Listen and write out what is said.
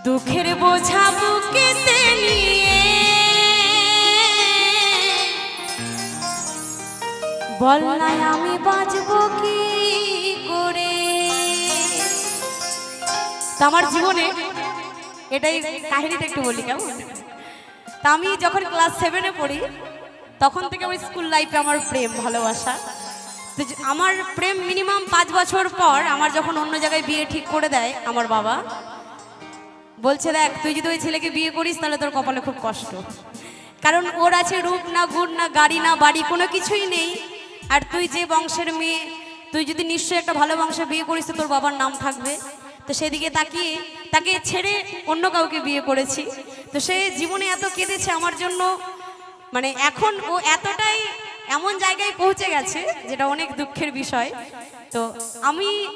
দুঃখের বোঝা বুকেতে নিয়ে বল না আমি বাঁচবো কি করে। তা আমার জীবনে এটাই কাহিনীটা একটু বলি কেমন। তা আমি যখন ক্লাস 7-এ পড়ি তখন থেকে আমার স্কুল লাইফে আমার প্রেম ভালোবাসা। তো আমার প্রেম মিনিমাম 5 বছর পর আমার যখন অন্য জায়গায় বিয়ে ঠিক করে দেয় আমার বাবা, বলছে দেখ তুই যদি ওই ছেলেকে বিয়ে করিস তাহলে তোর কপালে খুব কষ্ট, কারণ ওর আছে রূপ না গুণ না গাড়ি না বাড়ি, কোনো কিছুই নেই। আর তুই যে বংশের মেয়ে, তুই যদি নিশ্চয়ই একটা ভালো বংশে বিয়ে করিস তো তোর বাবার নাম থাকবে। তো সেদিকে তাকিয়ে তাকে ছেড়ে অন্য কাউকে বিয়ে করেছি। তো সে জীবনে এত কেঁদেছে আমার জন্য, মানে এখন ও এতটাই এমন জায়গায় পৌঁছে গেছে যেটা অনেক দুঃখের বিষয়। তো আমি